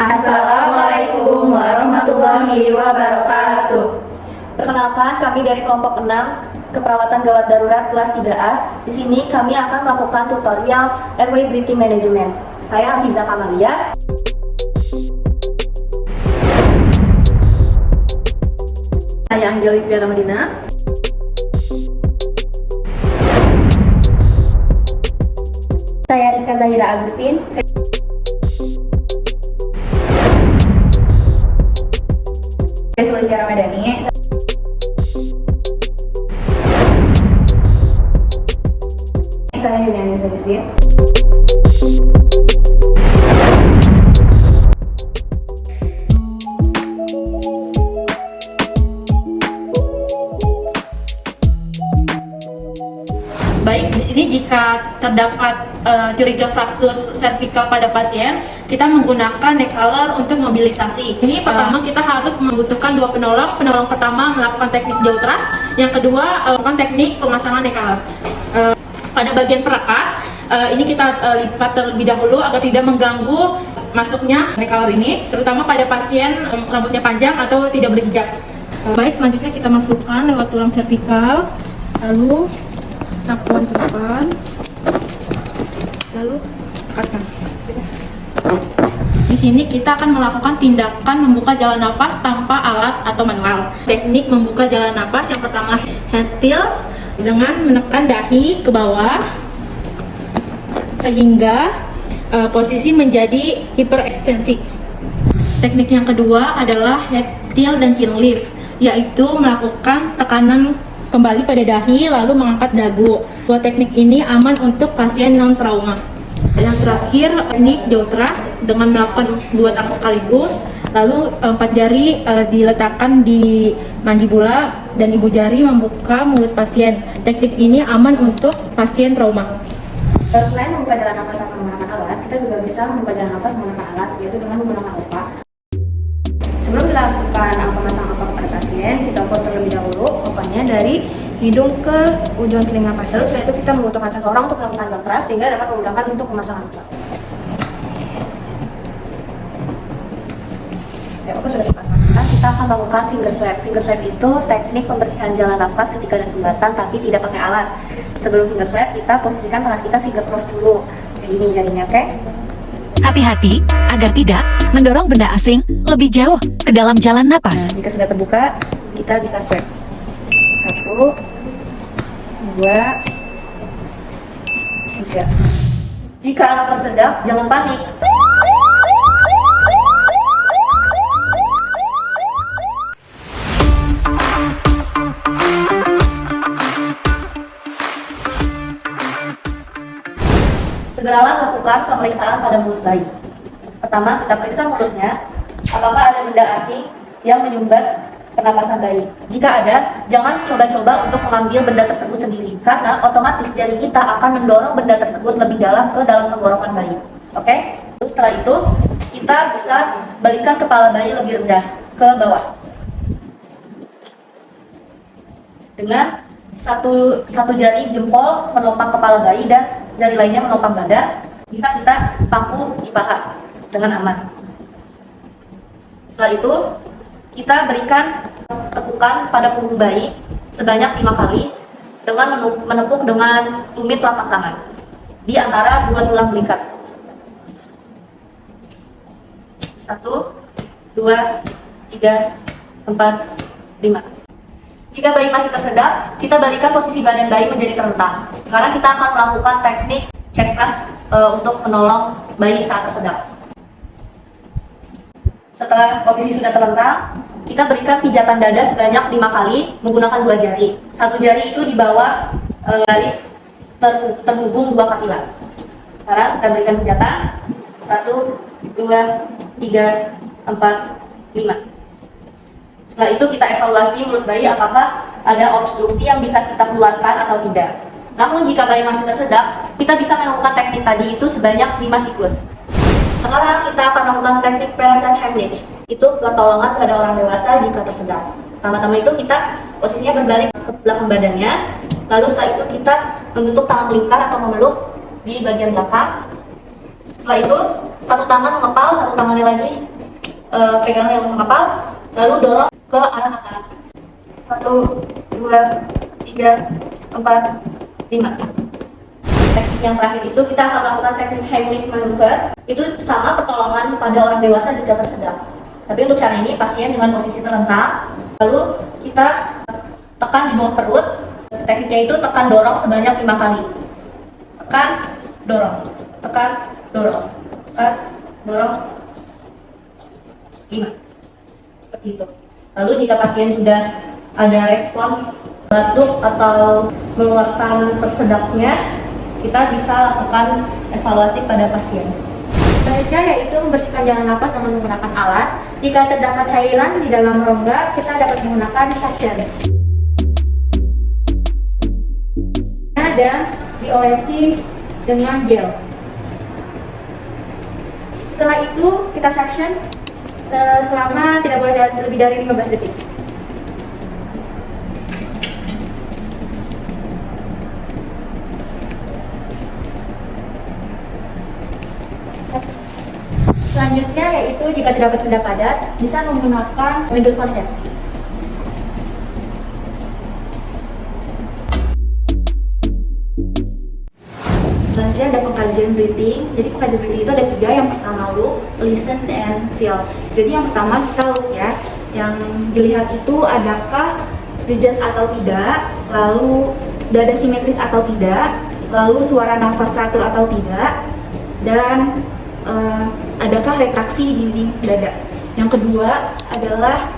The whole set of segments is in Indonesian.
Assalamualaikum warahmatullahi wabarakatuh. Perkenalkan, kami dari kelompok 6 Keperawatan Gawat Darurat kelas 3A. Di sini kami akan melakukan tutorial Airway Breathing Management. Saya Hafiza Kamalia. Saya Angelik Fiana Medina. Saya Rizka Zahira Agustin. Saya Sulistya Ramadhani. Saya Yuniani Sadisir. Baik, di sini jika terdapat curiga fraktur servikal pada pasien, kita menggunakan neck collar untuk mobilisasi. Ini pertama kita harus membutuhkan dua penolong. Penolong pertama melakukan teknik jaw thrust, yang kedua melakukan teknik pemasangan neck collar. Pada bagian perekat, ini kita lipat terlebih dahulu agar tidak mengganggu masuknya neck collar ini, terutama pada pasien rambutnya panjang atau tidak berhijab. Baik, selanjutnya kita masukkan lewat tulang servikal, lalu sapuan ke depan, lalu tekatkan. Di sini kita akan melakukan tindakan membuka jalan napas tanpa alat atau manual. Teknik membuka jalan napas yang pertama head tilt dengan menekan dahi ke bawah sehingga posisi menjadi hiperekstensi. Teknik yang kedua adalah head tilt dan chin lift, yaitu melakukan tekanan kembali pada dahi lalu mengangkat dagu. Dua teknik ini aman untuk pasien non trauma. Yang terakhir, teknik jaw thrust dengan melakukan dua tangan sekaligus, lalu 4 jari diletakkan di mandibula dan ibu jari membuka mulut pasien. Teknik ini aman untuk pasien trauma. Selain membuka jalan napas dengan menggunakan alat, kita juga bisa membuka jalan napas menggunakan alat, yaitu dengan menggunakan OPA. Sebelum dilakukan pemasangan OPA kepada pasien, kita ukur terlebih dahulu OPA-nya dari hidung ke ujung telinga pasien. Setelah itu kita membutuhkan satu orang untuk melakukan jaw thrust sehingga dapat memudahkan untuk pemasangan OPA. Ya, OPA sudah dipasangkan, kita akan melakukan finger swab. Finger swab itu teknik pembersihan jalan nafas ketika ada sumbatan tapi tidak pakai alat. Sebelum finger swab, kita posisikan tangan kita finger cross dulu. Kayak gini jadinya, oke? Hati-hati agar tidak mendorong benda asing lebih jauh ke dalam jalan napas. Nah, jika sudah terbuka, kita bisa swab. 1, 2, 3. Jika anak tersedak, jangan panik. Segeralah lakukan pemeriksaan pada mulut bayi. Pertama, kita periksa mulutnya, apakah ada benda asing yang menyumbat pernapasan bayi. Jika ada, jangan coba-coba untuk mengambil benda tersebut sendiri, karena otomatis jari kita akan mendorong benda tersebut lebih dalam ke dalam tenggorokan bayi. Oke? Setelah itu, kita bisa balikkan kepala bayi lebih rendah ke bawah. Dengan satu jari jempol menopang kepala bayi dan jari lainnya menopang dada, bisa kita paku di paha dengan aman. Setelah itu, kita berikan tepukan pada punggung bayi sebanyak 5 kali dengan menepuk dengan tumit telapak tangan di antara dua tulang belikat. 1, 2, 3, 4, 5. Jika bayi masih tersedak, kita balikan posisi badan bayi menjadi terlentang. Sekarang kita akan melakukan teknik chest thrust untuk menolong bayi saat tersedak. Setelah posisi sudah terlentang, kita berikan pijatan dada sebanyak 5 kali menggunakan 2 jari. Satu jari itu di bawah garis terhubung 2 kapila. Sekarang kita berikan pijatan 1, 2, 3, 4, 5. Setelah itu kita evaluasi mulut bayi apakah ada obstruksi yang bisa kita keluarkan atau tidak. Namun jika bayi masih tersedak, kita bisa melakukan teknik tadi itu sebanyak 5 siklus. Sekarang kita akan melakukan teknik parasite hemorrhage. Itu pertolongan pada orang dewasa jika tersedak. Pertama-tama itu kita posisinya berbalik ke belakang badannya, lalu setelah itu kita membentuk tangan melingkar atau memeluk di bagian belakang. Setelah itu satu tangan mengepal, satu tangannya lagi pegang yang mengapal, lalu dorong ke arah atas. 1, 2, 3, 4, 5. Teknik yang terakhir itu kita akan melakukan teknik Heimlich maneuver. Itu sama pertolongan pada orang dewasa jika tersedak. Tapi untuk cara ini pasien dengan posisi terlentang, lalu kita tekan di bawah perut. Tekniknya itu tekan dorong sebanyak 5 kali. Tekan, dorong, tekan, dorong, tekan, dorong, 5. Seperti itu. Lalu jika pasien sudah ada respon batuk atau mengeluarkan tersedaknya, kita bisa lakukan evaluasi pada pasien. Selanjutnya yaitu membersihkan jalan napas dengan menggunakan alat. Jika terdapat cairan di dalam rongga, kita dapat menggunakan suction. Dan diolesi dengan gel. Setelah itu kita suction selama tidak boleh lebih dari 15 detik. Selanjutnya yaitu jika terdapat benda padat, bisa menggunakan needle forceps. Selanjutnya ada pengkajian breathing. Jadi pengkajian breathing itu ada 3. Yang pertama look, listen, and feel. Jadi yang pertama kita look ya. Yang dilihat itu adakah adjust atau tidak, lalu dada simetris atau tidak, lalu suara nafas teratur atau tidak, dan adakah retraksi dinding dada. Yang kedua adalah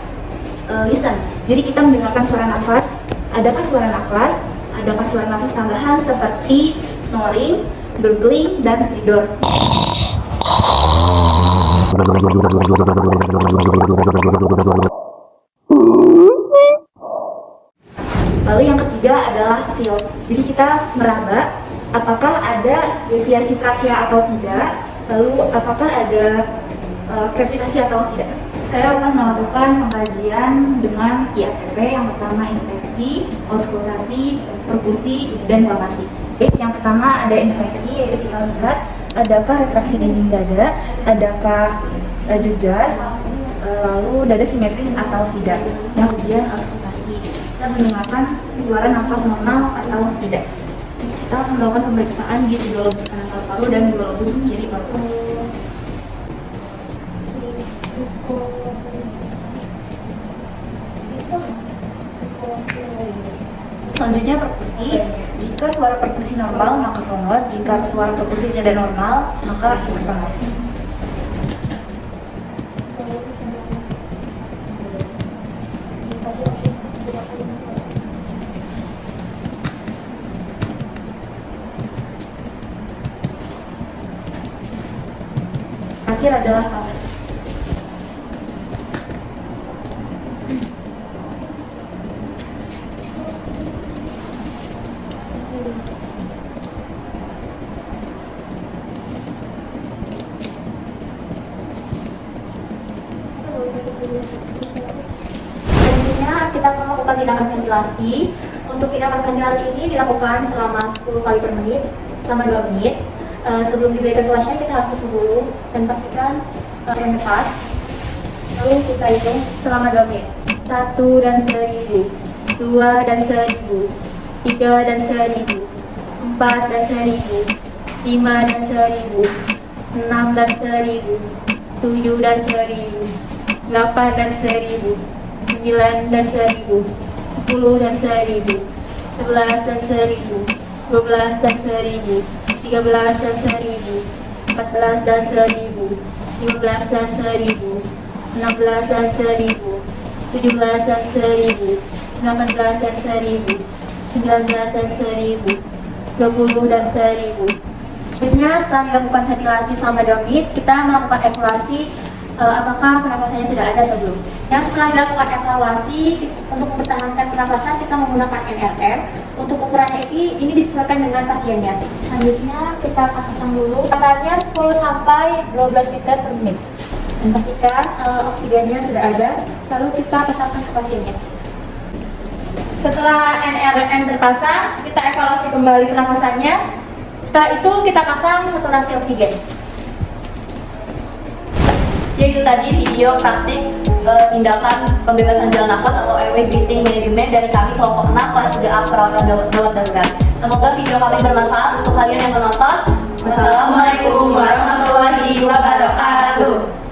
listen. Jadi kita mendengarkan suara nafas. Adakah suara nafas? Adakah suara nafas tambahan seperti snoring, gurgling, dan stridor. Lalu yang ketiga adalah feel. Jadi kita meraba apakah ada deviasi trakea atau tidak, lalu apakah ada krepitasi atau tidak. Saya akan melakukan pengkajian dengan IATP. Yang pertama inspeksi, auskultasi, perkusi, dan palpasi. Yang pertama ada inspeksi, yaitu kita lihat adakah retraksi dinding dada, adakah jejas, lalu dada simetris atau tidak. Yang ujian auskultasi, kita mendengarkan suara nafas normal atau tidak. Kita akan melakukan pemeriksaan di dua lobus kanan paru-paru dan dua lobus kiri paru-paru. Selanjutnya perkusi. Jika suara perkusi normal maka sonor, jika suara perkusi tidak normal maka hipersonor. Terakhir adalah palpasi. Selanjutnya kita akan melakukan tindakan ventilasi. Untuk tindakan ventilasi ini dilakukan selama 10 kali per menit, selama 2 menit. Sebelum diberikan flushnya kita harus tutup dulu dan pastikan rem lepas. Lalu kita hitung selama 2 menit. 1 dan 1000, 2 dan 1000, 3 dan 1000, 4 dan 1000, 5 dan 1000, 6 dan 1000, 7 dan 1000, 8 dan 1000, 9 dan 1000, 10 dan 1000, 11 dan 1000, 12 dan 1000, 13 dan 1000, 14 dan 1000, 15 dan 1000, 16 dan 1000, 17 dan 1000, 18 dan 1000, 19 dan 1000, 20 dan 1000. Akhirnya setelah dilakukan ventilasi selama 2 menit, kita melakukan evaluasi apakah pernapasannya sudah ada atau belum. Nah, setelah dilakukan evaluasi untuk mempertahankan pernapasan kita menggunakan NRM. Untuk ukurannya ini disesuaikan dengan pasiennya. Selanjutnya kita akan pasang dulu takarannya 10 sampai 12 liter per menit. Dan pastikan oksigennya sudah ada, lalu kita pasangkan ke pasiennya. Setelah NRM terpasang, kita evaluasi kembali pernapasannya. Setelah itu kita pasang saturasi oksigen. Oke, itu tadi video praktik tindakan pembebasan jalan nafas atau airway breathing management dari kami kelompok 6 kelas 3A perawatan gawat darurat. Semoga video kami bermanfaat untuk kalian yang menonton. Wassalamualaikum warahmatullahi wabarakatuh.